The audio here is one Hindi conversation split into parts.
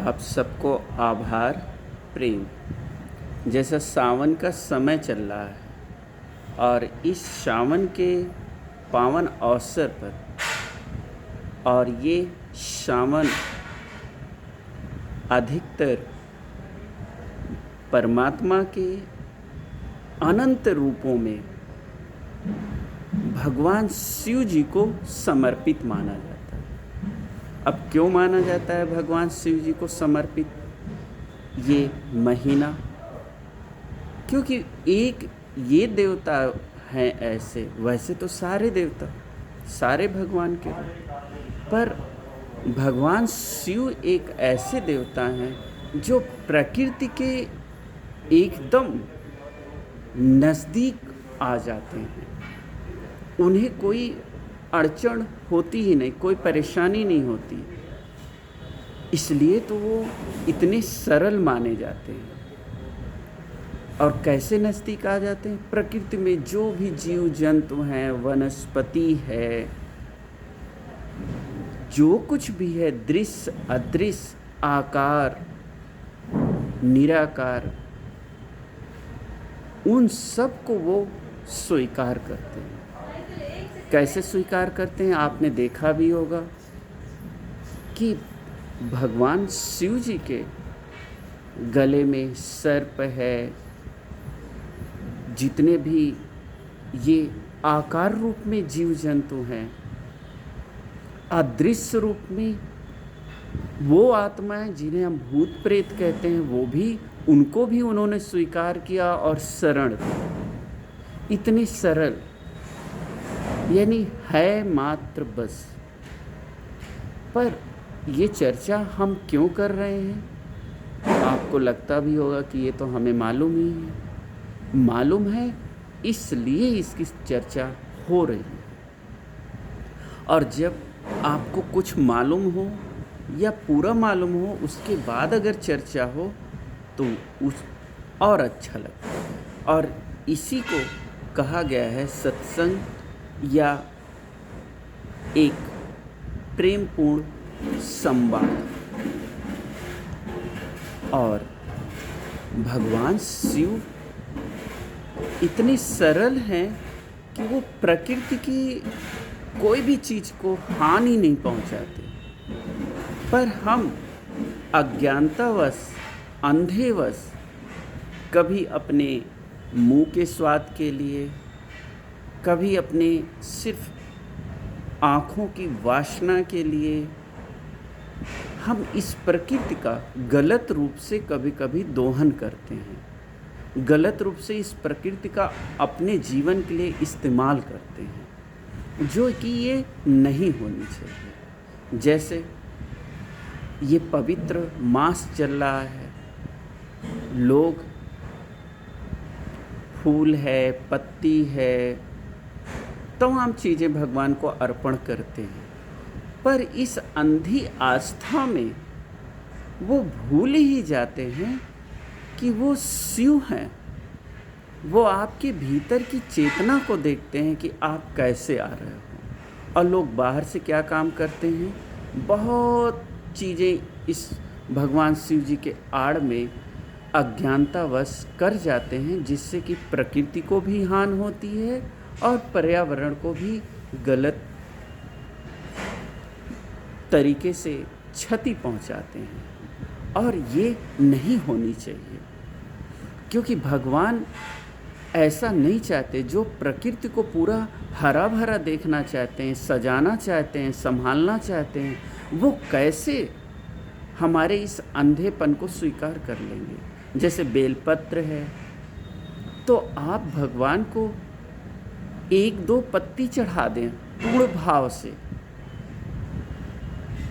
आप सबको आभार प्रेम। जैसा सावन का समय चल रहा है और इस सावन के पावन अवसर पर और ये सावन अधिकतर परमात्मा के अनंत रूपों में भगवान शिव जी को समर्पित माना जाता है। अब क्यों माना जाता है भगवान शिव जी को समर्पित ये महीना? क्योंकि एक ये देवता हैं ऐसे, वैसे तो सारे देवता सारे भगवान के रूप, पर भगवान शिव एक ऐसे देवता हैं जो प्रकृति के एकदम नज़दीक आ जाते हैं। उन्हें कोई अड़चन होती ही नहीं, कोई परेशानी नहीं होती, इसलिए तो वो इतने सरल माने जाते हैं। और कैसे नज़दीक आ जाते हैं? प्रकृति में जो भी जीव जंतु हैं, वनस्पति है, जो कुछ भी है, दृश्य अदृश्य, आकार निराकार, उन सब को वो स्वीकार करते हैं। कैसे स्वीकार करते हैं? आपने देखा भी होगा कि भगवान शिव जी के गले में सर्प है, जितने भी ये आकार रूप में जीव जंतु हैं, अदृश्य रूप में वो आत्माएं जिन्हें हम भूत प्रेत कहते हैं, वो भी उनको भी उन्होंने स्वीकार किया और शरण दी। इतने सरल, यानी है मात्र बस। पर ये चर्चा हम क्यों कर रहे हैं? आपको लगता भी होगा कि ये तो हमें मालूम ही है। मालूम है इसलिए इसकी चर्चा हो रही है। और जब आपको कुछ मालूम हो या पूरा मालूम हो, उसके बाद अगर चर्चा हो तो उस और अच्छा लगता है। और इसी को कहा गया है सत्संग या एक प्रेमपूर्ण संवाद। और भगवान शिव इतने सरल हैं कि वो प्रकृति की कोई भी चीज़ को हानि नहीं पहुंचाते, पर हम अज्ञानतावश, अंधेवश कभी अपने मुंह के स्वाद के लिए, कभी अपने सिर्फ आँखों की वासना के लिए हम इस प्रकृति का गलत रूप से कभी कभी दोहन करते हैं, गलत रूप से इस प्रकृति का अपने जीवन के लिए इस्तेमाल करते हैं, जो कि ये नहीं होनी चाहिए। जैसे ये पवित्र मास चल रहा है, लोग फूल है, पत्ती है, तमाम चीज़ें भगवान को अर्पण करते हैं, पर इस अंधी आस्था में वो भूल ही जाते हैं कि वो शिव हैं। वो आपके भीतर की चेतना को देखते हैं कि आप कैसे आ रहे हो। और लोग बाहर से क्या काम करते हैं? बहुत चीज़ें इस भगवान शिव जी के आड़ में अज्ञानतावश कर जाते हैं, जिससे कि प्रकृति को भी हानि होती है और पर्यावरण को भी गलत तरीके से क्षति पहुंचाते हैं। और ये नहीं होनी चाहिए, क्योंकि भगवान ऐसा नहीं चाहते। जो प्रकृति को पूरा हरा भरा देखना चाहते हैं, सजाना चाहते हैं, संभालना चाहते हैं, वो कैसे हमारे इस अंधेपन को स्वीकार कर लेंगे? जैसे बेलपत्र है, तो आप भगवान को एक दो पत्ती चढ़ा दें पूर्ण भाव से,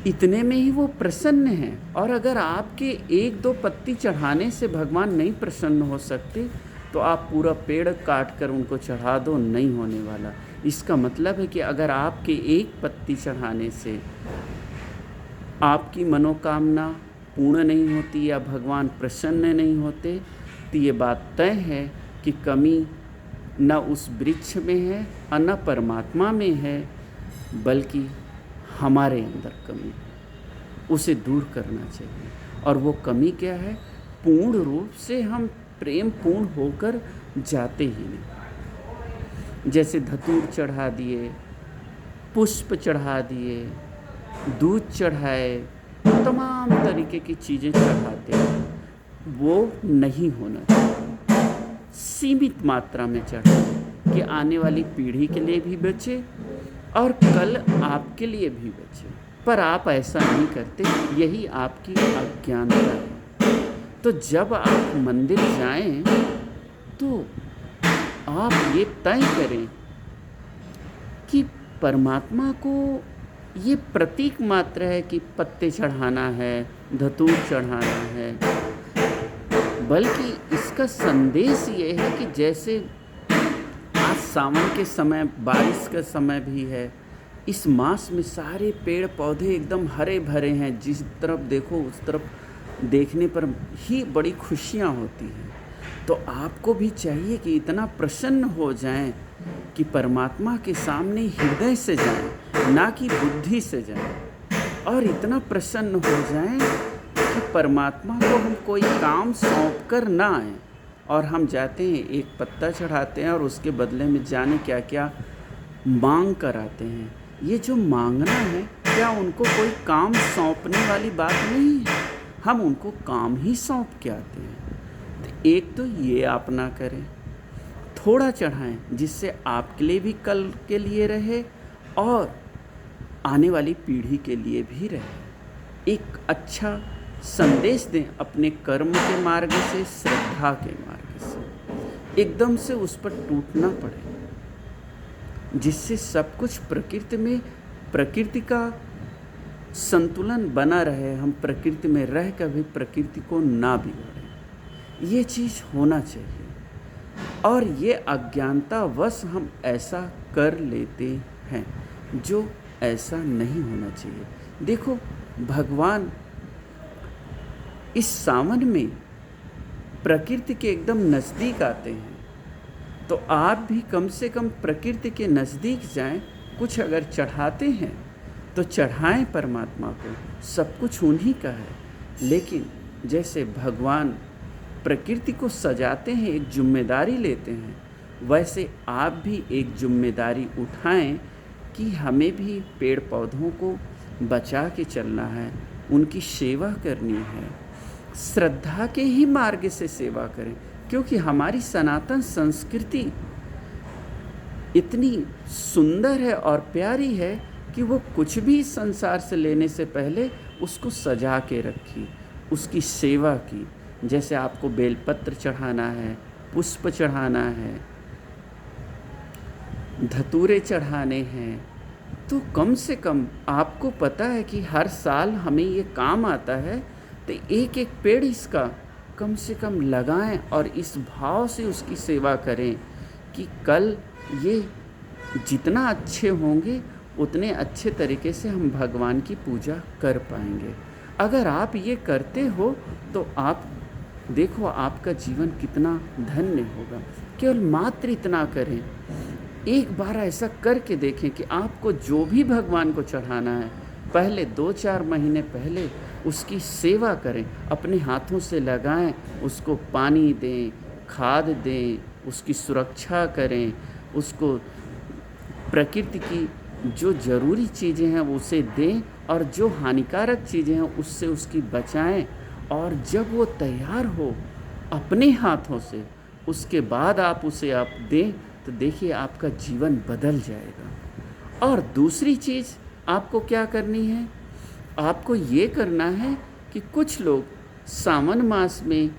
इतने में ही वो प्रसन्न हैं। और अगर आपके एक दो पत्ती चढ़ाने से भगवान नहीं प्रसन्न हो सकते, तो आप पूरा पेड़ काट कर उनको चढ़ा दो, नहीं होने वाला। इसका मतलब है कि अगर आपके एक पत्ती चढ़ाने से आपकी मनोकामना पूर्ण नहीं होती या भगवान प्रसन्न नहीं होते, तो ये बात तय है कि कमी न उस वृक्ष में है और न परमात्मा में है, बल्कि हमारे अंदर कमी। उसे दूर करना चाहिए। और वो कमी क्या है? पूर्ण रूप से हम प्रेम पूर्ण होकर जाते ही नहीं। जैसे धतूर चढ़ा दिए, पुष्प चढ़ा दिए, दूध चढ़ाए, तमाम तरीके की चीज़ें चढ़ाते हैं, वो नहीं होना चाहिए। सीमित मात्रा में चढ़ाएं कि आने वाली पीढ़ी के लिए भी बचे और कल आपके लिए भी बचे। पर आप ऐसा नहीं करते, यही आपकी अज्ञानता है। तो जब आप मंदिर जाएं तो आप ये तय करें कि परमात्मा को ये प्रतीक मात्र है कि पत्ते चढ़ाना है, धतूर चढ़ाना है, बल्कि इसका संदेश ये है कि जैसे आज सावन के समय, बारिश का समय भी है, इस मास में सारे पेड़ पौधे एकदम हरे भरे हैं, जिस तरफ देखो उस तरफ देखने पर ही बड़ी खुशियाँ होती हैं। तो आपको भी चाहिए कि इतना प्रसन्न हो जाएं कि परमात्मा के सामने हृदय से जाएं, ना कि बुद्धि से जाएं, और इतना प्रसन्न हो जाएं कि परमात्मा को हम कोई काम सौंप कर ना आएँ और हम जाते हैं, एक पत्ता चढ़ाते हैं और उसके बदले में जाने क्या क्या मांग कर आते हैं। ये जो मांगना है, क्या उनको कोई काम सौंपने वाली बात नहीं है? हम उनको काम ही सौंप के आते हैं। तो एक तो ये आप ना करें, थोड़ा चढ़ाएं जिससे आपके लिए भी कल के लिए रहे और आने वाली पीढ़ी के लिए भी रहे। एक अच्छा संदेश दें अपने कर्म के मार्ग से, श्रद्धा के मार्ग से, एकदम से उस पर टूटना पड़े, जिससे सब कुछ प्रकृति में, प्रकृति का संतुलन बना रहे, हम प्रकृति में रह कभी प्रकृति को ना बिगाड़ें। ये चीज़ होना चाहिए। और ये अज्ञानतावश हम ऐसा कर लेते हैं, जो ऐसा नहीं होना चाहिए। देखो, भगवान इस सावन में प्रकृति के एकदम नज़दीक आते हैं, तो आप भी कम से कम प्रकृति के नज़दीक जाएं। कुछ अगर चढ़ाते हैं तो चढ़ाएं परमात्मा को, सब कुछ उन्हीं का है। लेकिन जैसे भगवान प्रकृति को सजाते हैं, एक जिम्मेदारी लेते हैं, वैसे आप भी एक जिम्मेदारी उठाएं कि हमें भी पेड़ पौधों को बचा के चलना है, उनकी सेवा करनी है, श्रद्धा के ही मार्ग से सेवा करें। क्योंकि हमारी सनातन संस्कृति इतनी सुंदर है और प्यारी है कि वो कुछ भी संसार से लेने से पहले उसको सजा के रखी, उसकी सेवा की। जैसे आपको बेलपत्र चढ़ाना है, पुष्प चढ़ाना है, धतूरे चढ़ाने हैं, तो कम से कम आपको पता है कि हर साल हमें ये काम आता है, तो एक एक पेड़ इसका कम से कम लगाएं और इस भाव से उसकी सेवा करें कि कल ये जितना अच्छे होंगे उतने अच्छे तरीके से हम भगवान की पूजा कर पाएंगे। अगर आप ये करते हो तो आप देखो आपका जीवन कितना धन्य होगा। केवल मात्र इतना करें, एक बार ऐसा करके देखें कि आपको जो भी भगवान को चढ़ाना है, पहले 2-4 महीने पहले उसकी सेवा करें, अपने हाथों से लगाएं, उसको पानी दें, खाद दें, उसकी सुरक्षा करें, उसको प्रकृति की जो ज़रूरी चीज़ें हैं उसे दें और जो हानिकारक चीज़ें हैं उससे उसकी बचाएं। और जब वो तैयार हो अपने हाथों से, उसके बाद आप उसे आप दें, तो देखिए आपका जीवन बदल जाएगा। और दूसरी चीज़ आपको क्या करनी है, आपको ये करना है कि कुछ लोग सावन मास में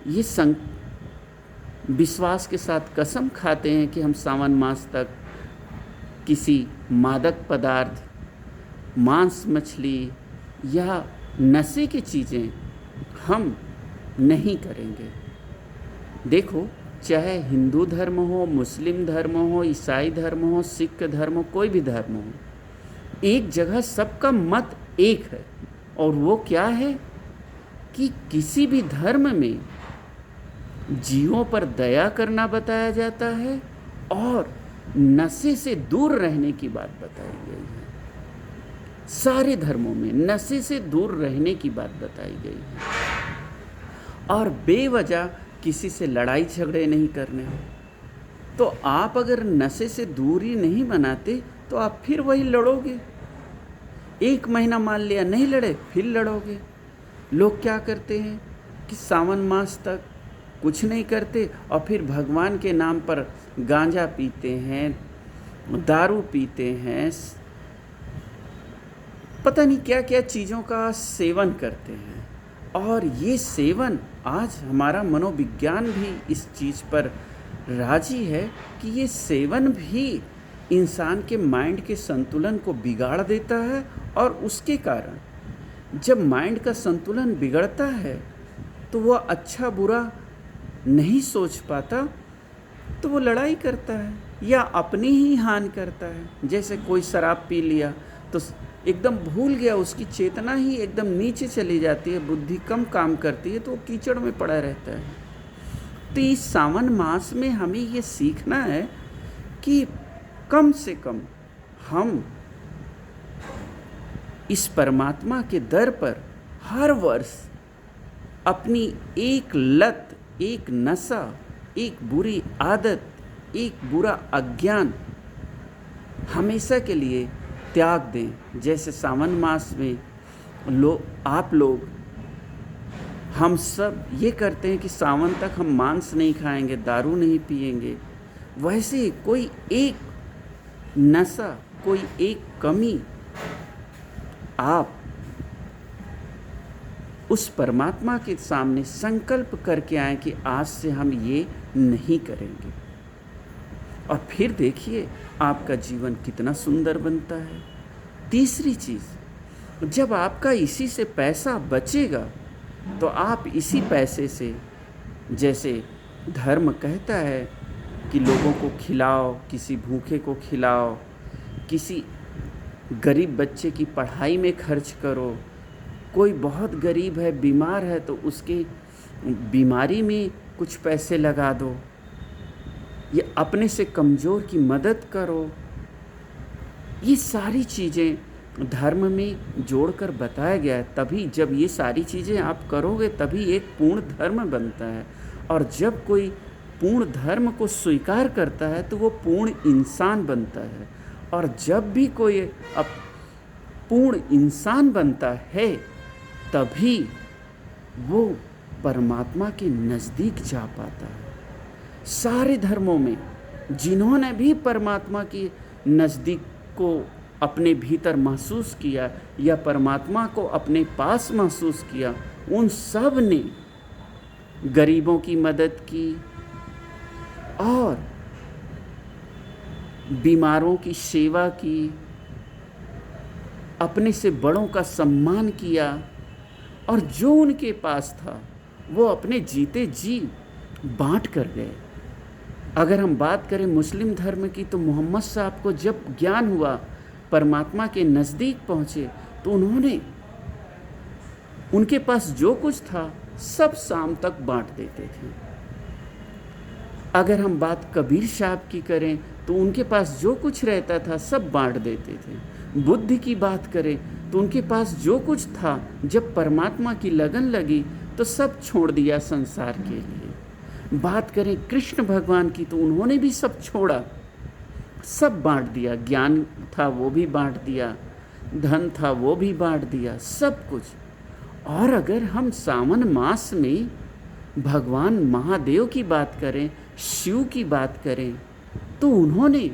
ये विश्वास के साथ कसम खाते हैं कि हम सावन मास तक किसी मादक पदार्थ, मांस मछली या नशे की चीज़ें हम नहीं करेंगे। देखो, चाहे हिंदू धर्म हो, मुस्लिम धर्म हो, ईसाई धर्म हो, सिख धर्म हो, कोई भी धर्म हो, एक जगह सबका मत एक है, और वो क्या है कि किसी भी धर्म में जीवों पर दया करना बताया जाता है और नशे से दूर रहने की बात बताई गई है। सारे धर्मों में नशे से दूर रहने की बात बताई गई है और बेवजह किसी से लड़ाई झगड़े नहीं करने हो। तो आप अगर नशे से दूरी नहीं बनाते तो आप फिर वही लड़ोगे। 1 महीना मान लिया नहीं लड़े, फिर लड़ोगे। लोग क्या करते हैं कि सावन मास तक कुछ नहीं करते और फिर भगवान के नाम पर गांजा पीते हैं, दारू पीते हैं, पता नहीं क्या क्या चीज़ों का सेवन करते हैं। और ये सेवन, आज हमारा मनोविज्ञान भी इस चीज़ पर राजी है कि ये सेवन भी इंसान के माइंड के संतुलन को बिगाड़ देता है और उसके कारण जब माइंड का संतुलन बिगड़ता है तो वह अच्छा बुरा नहीं सोच पाता, तो वो लड़ाई करता है या अपनी ही हानि करता है। जैसे कोई शराब पी लिया तो एकदम भूल गया, उसकी चेतना ही एकदम नीचे चली जाती है, बुद्धि कम काम करती है तो वो कीचड़ में पड़ा रहता है। तो इस सावन मास में हमें ये सीखना है कि कम से कम हम इस परमात्मा के दर पर हर वर्ष अपनी एक लत, एक नशा, एक बुरी आदत, एक बुरा अज्ञान हमेशा के लिए त्याग दें। जैसे सावन मास में आप लोग, हम सब ये करते हैं कि सावन तक हम मांस नहीं खाएंगे, दारू नहीं पिएंगे, वैसे ही कोई एक नशा, कोई एक कमी आप उस परमात्मा के सामने संकल्प करके आए कि आज से हम ये नहीं करेंगे, और फिर देखिए आपका जीवन कितना सुंदर बनता है। तीसरी चीज़, जब आपका इसी से पैसा बचेगा तो आप इसी पैसे से, जैसे धर्म कहता है कि लोगों को खिलाओ, किसी भूखे को खिलाओ, किसी गरीब बच्चे की पढ़ाई में खर्च करो, कोई बहुत गरीब है, बीमार है तो उसकी बीमारी में कुछ पैसे लगा दो, ये अपने से कमज़ोर की मदद करो। ये सारी चीज़ें धर्म में जोड़कर बताया गया है। तभी जब ये सारी चीज़ें आप करोगे तभी एक पूर्ण धर्म बनता है, और जब कोई पूर्ण धर्म को स्वीकार करता है तो वो पूर्ण इंसान बनता है, और जब भी कोई पूर्ण इंसान बनता है तभी वो परमात्मा के नज़दीक जा पाता है। सारे धर्मों में जिन्होंने भी परमात्मा की नज़दीक को अपने भीतर महसूस किया या परमात्मा को अपने पास महसूस किया, उन सब ने गरीबों की मदद की और बीमारों की सेवा की, अपने से बड़ों का सम्मान किया, और जो उनके पास था वो अपने जीते जी बांट कर गए। अगर हम बात करें मुस्लिम धर्म की तो मोहम्मद साहब को जब ज्ञान हुआ, परमात्मा के नज़दीक पहुँचे, तो उन्होंने उनके पास जो कुछ था सब शाम तक बांट देते थे। अगर हम बात कबीर साहब की करें तो उनके पास जो कुछ रहता था सब बांट देते थे। बुद्ध की बात करें तो उनके पास जो कुछ था, जब परमात्मा की लगन लगी तो सब छोड़ दिया संसार के लिए। बात करें कृष्ण भगवान की तो उन्होंने भी सब छोड़ा, सब बांट दिया। ज्ञान था वो भी बांट दिया, धन था वो भी बांट दिया, सब कुछ। और अगर हम सावन मास में भगवान महादेव की बात करें, शिव की बात करें, तो उन्होंने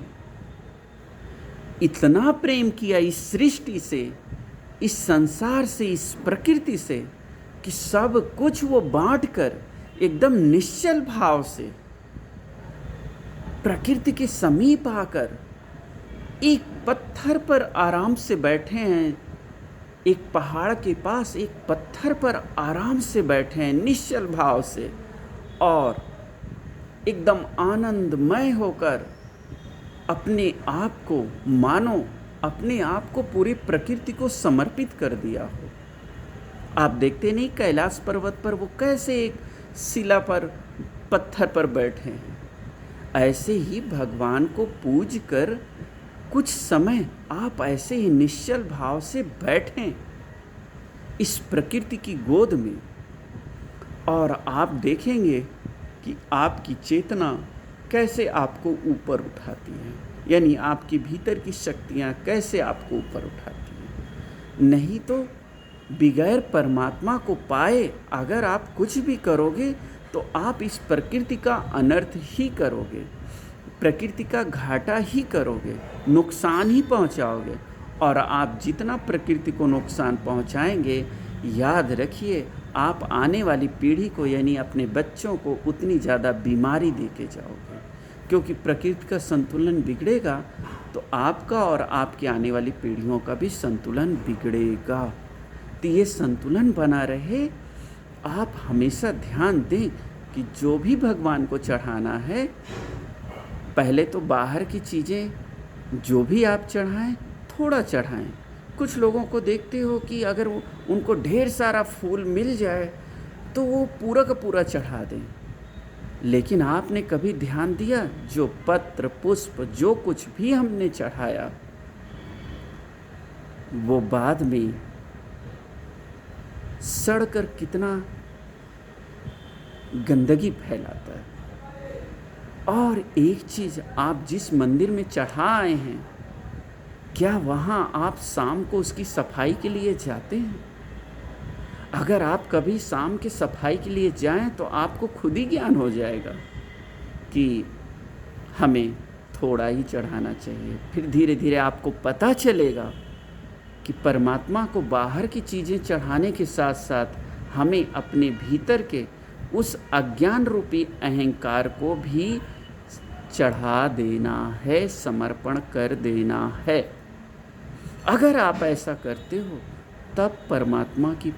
इतना प्रेम किया इस सृष्टि से, इस संसार से, इस प्रकृति से, कि सब कुछ वो बांटकर एकदम निश्चल भाव से प्रकृति के समीप आकर एक पत्थर पर आराम से बैठे हैं, एक पहाड़ के पास एक पत्थर पर आराम से बैठे हैं निश्चल भाव से, और एकदम आनंदमय होकर अपने आप को, मानो अपने आप को पूरी प्रकृति को समर्पित कर दिया हो। आप देखते नहीं कैलाश पर्वत पर वो कैसे एक शिला पर, पत्थर पर बैठे हैं। ऐसे ही भगवान को पूज कर कुछ समय आप ऐसे ही निश्चल भाव से बैठें इस प्रकृति की गोद में, और आप देखेंगे कि आपकी चेतना कैसे आपको ऊपर उठाती है, यानी आपके भीतर की शक्तियाँ कैसे आपको ऊपर उठाती हैं। नहीं तो बगैर परमात्मा को पाए अगर आप कुछ भी करोगे तो आप इस प्रकृति का अनर्थ ही करोगे, प्रकृति का घाटा ही करोगे, नुकसान ही पहुंचाओगे। और आप जितना प्रकृति को नुकसान पहुंचाएंगे, याद रखिए आप आने वाली पीढ़ी को यानी अपने बच्चों को उतनी ज़्यादा बीमारी देके जाओगे, क्योंकि प्रकृति का संतुलन बिगड़ेगा तो आपका और आपकी आने वाली पीढ़ियों का भी संतुलन बिगड़ेगा। तो ये संतुलन बना रहे, आप हमेशा ध्यान दें कि जो भी भगवान को चढ़ाना है, पहले तो बाहर की चीज़ें जो भी आप चढ़ाएं थोड़ा चढ़ाएं। कुछ लोगों को देखते हो कि अगर उनको ढेर सारा फूल मिल जाए तो वो पूरा का पूरा चढ़ा दें, लेकिन आपने कभी ध्यान दिया जो पत्र पुष्प जो कुछ भी हमने चढ़ाया वो बाद में सड़कर कितना गंदगी फैलाता है। और एक चीज़, आप जिस मंदिर में चढ़ा आए हैं, क्या वहाँ आप शाम को उसकी सफाई के लिए जाते हैं? अगर आप कभी शाम की सफाई के लिए जाएं तो आपको खुद ही ज्ञान हो जाएगा कि हमें थोड़ा ही चढ़ाना चाहिए। फिर धीरे धीरे आपको पता चलेगा कि परमात्मा को बाहर की चीज़ें चढ़ाने के साथ साथ हमें अपने भीतर के उस अज्ञान रूपी अहंकार को भी चढ़ा देना है, समर्पण कर देना है। अगर आप ऐसा करते हो तब परमात्मा की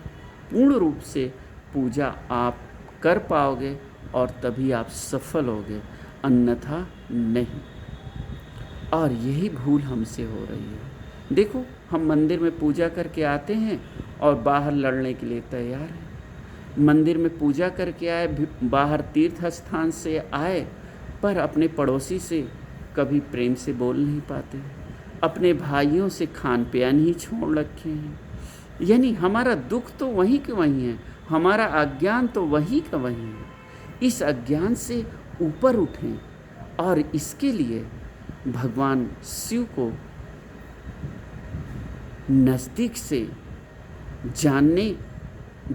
पूर्ण रूप से पूजा आप कर पाओगे और तभी आप सफल होगे, अन्यथा नहीं। और यही भूल हमसे हो रही है। देखो, हम मंदिर में पूजा करके आते हैं और बाहर लड़ने के लिए तैयार हैं। मंदिर में पूजा करके आए, बाहर तीर्थ स्थान से आए, पर अपने पड़ोसी से कभी प्रेम से बोल नहीं पाते, अपने भाइयों से खान पियान ही छोड़ रखे हैं। यानी हमारा दुख तो वहीं के वहीं है, हमारा अज्ञान तो वहीं का वहीं है। इस अज्ञान से ऊपर उठें, और इसके लिए भगवान शिव को नज़दीक से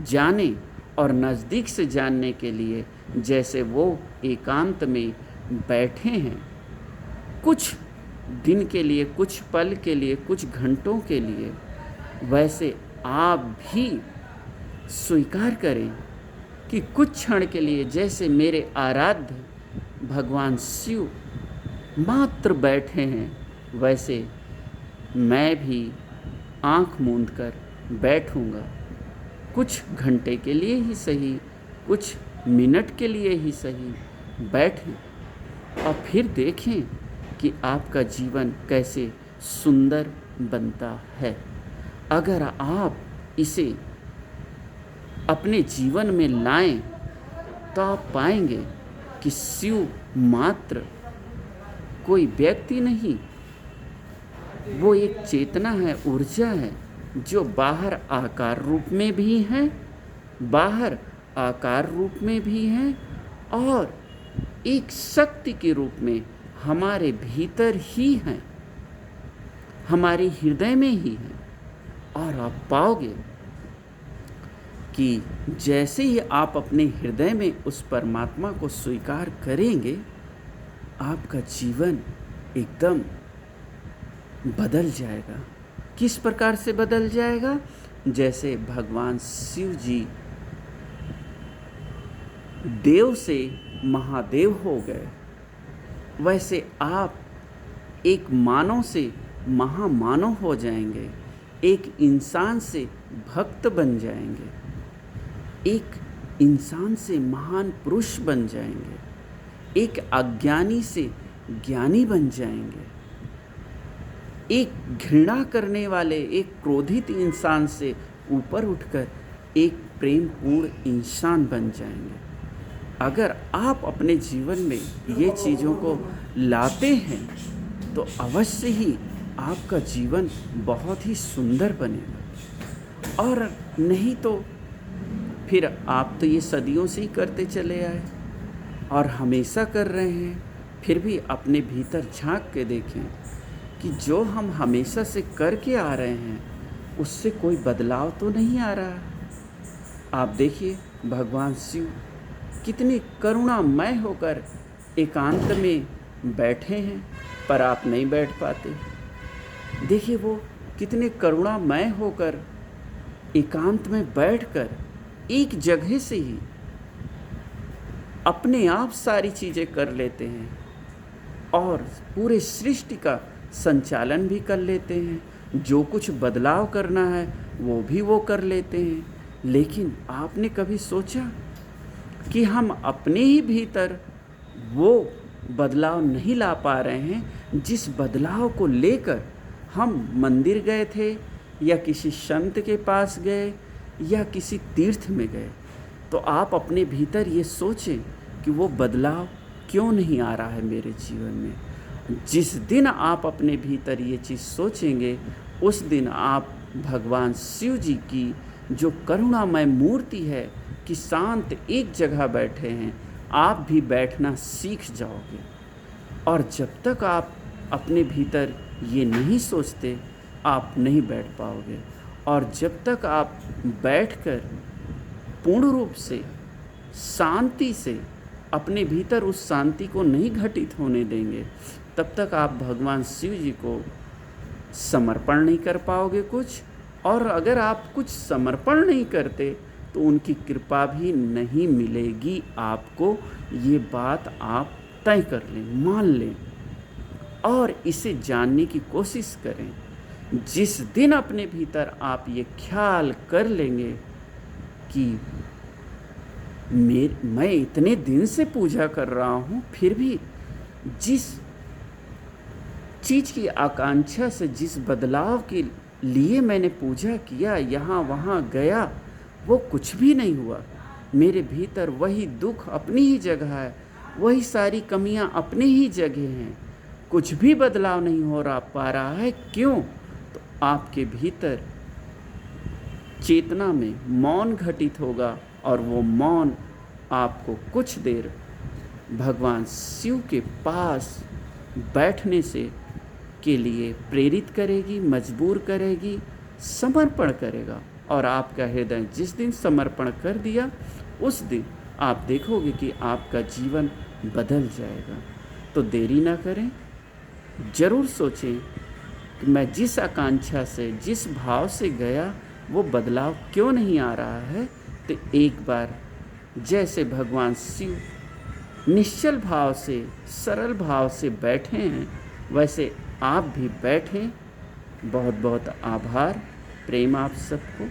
जाने और नज़दीक से जानने के लिए जैसे वो एकांत में बैठे हैं, कुछ दिन के लिए, कुछ पल के लिए, कुछ घंटों के लिए, वैसे आप भी स्वीकार करें कि कुछ क्षण के लिए जैसे मेरे आराध्य भगवान शिव मात्र बैठे हैं, वैसे मैं भी आँख मूंद कर बैठूँगा। कुछ घंटे के लिए ही सही, कुछ मिनट के लिए ही सही, बैठें और फिर देखें कि आपका जीवन कैसे सुंदर बनता है। अगर आप इसे अपने जीवन में लाएं तो आप पाएंगे कि शिव मात्र कोई व्यक्ति नहीं, वो एक चेतना है, ऊर्जा है, जो बाहर आकार रूप में भी है, बाहर आकार रूप में भी है, और एक शक्ति के रूप में हमारे भीतर ही है, हमारे हृदय में ही है। और आप पाओगे कि जैसे ही आप अपने हृदय में उस परमात्मा को स्वीकार करेंगे, आपका जीवन एकदम बदल जाएगा। किस प्रकार से बदल जाएगा? जैसे भगवान शिव जी देव से महादेव हो गए, वैसे आप एक मानव से महामानव हो जाएंगे, एक इंसान से भक्त बन जाएंगे, एक इंसान से महान पुरुष बन जाएंगे, एक अज्ञानी से ज्ञानी बन जाएंगे, एक घृणा करने वाले, एक क्रोधित इंसान से ऊपर उठकर एक प्रेमपूर्ण इंसान बन जाएंगे। अगर आप अपने जीवन में ये चीज़ों को लाते हैं तो अवश्य ही आपका जीवन बहुत ही सुंदर बनेगा। और नहीं तो फिर आप तो ये सदियों से ही करते चले आए और हमेशा कर रहे हैं। फिर भी अपने भीतर झांक के देखें कि जो हम हमेशा से करके आ रहे हैं उससे कोई बदलाव तो नहीं आ रहा। आप देखिए भगवान शिव कितने करुणामय होकर एकांत में बैठे हैं, पर आप नहीं बैठ पाते। देखिए वो कितने करुणामय होकर एकांत में बैठकर एक जगह से ही अपने आप सारी चीज़ें कर लेते हैं और पूरे सृष्टि का संचालन भी कर लेते हैं। जो कुछ बदलाव करना है वो भी वो कर लेते हैं। लेकिन आपने कभी सोचा कि हम अपने ही भीतर वो बदलाव नहीं ला पा रहे हैं जिस बदलाव को लेकर हम मंदिर गए थे या किसी संत के पास गए या किसी तीर्थ में गए। तो आप अपने भीतर ये सोचें कि वो बदलाव क्यों नहीं आ रहा है मेरे जीवन में। जिस दिन आप अपने भीतर ये चीज़ सोचेंगे उस दिन आप भगवान शिव जी की जो करुणामय मूर्ति है कि शांत एक जगह बैठे हैं, आप भी बैठना सीख जाओगे। और जब तक आप अपने भीतर ये नहीं सोचते आप नहीं बैठ पाओगे। और जब तक आप बैठकर पूर्ण रूप से शांति से अपने भीतर उस शांति को नहीं घटित होने देंगे तब तक आप भगवान शिव जी को समर्पण नहीं कर पाओगे कुछ। और अगर आप कुछ समर्पण नहीं करते तो उनकी कृपा भी नहीं मिलेगी आपको। ये बात आप तय कर लें, मान लें और इसे जानने की कोशिश करें। जिस दिन अपने भीतर आप ये ख्याल कर लेंगे कि मैं इतने दिन से पूजा कर रहा हूँ, फिर भी जिस चीज़ की आकांक्षा से, जिस बदलाव के लिए मैंने पूजा किया, यहाँ वहाँ गया, वो कुछ भी नहीं हुआ। मेरे भीतर वही दुख अपनी ही जगह है, वही सारी कमियाँ अपनी ही जगह हैं, कुछ भी बदलाव नहीं हो पा रहा है। क्यों? तो आपके भीतर चेतना में मौन घटित होगा और वो मौन आपको कुछ देर भगवान शिव के पास बैठने से के लिए प्रेरित करेगी, मजबूर करेगी, समर्पण करेगा। और आपका हृदय जिस दिन समर्पण कर दिया उस दिन आप देखोगे कि आपका जीवन बदल जाएगा। तो देरी ना करें, ज़रूर सोचें कि मैं जिस आकांक्षा से, जिस भाव से गया वो बदलाव क्यों नहीं आ रहा है। तो एक बार जैसे भगवान शिव निश्चल भाव से, सरल भाव से बैठे हैं वैसे आप भी बैठें। बहुत बहुत आभार, प्रेम आप सबको।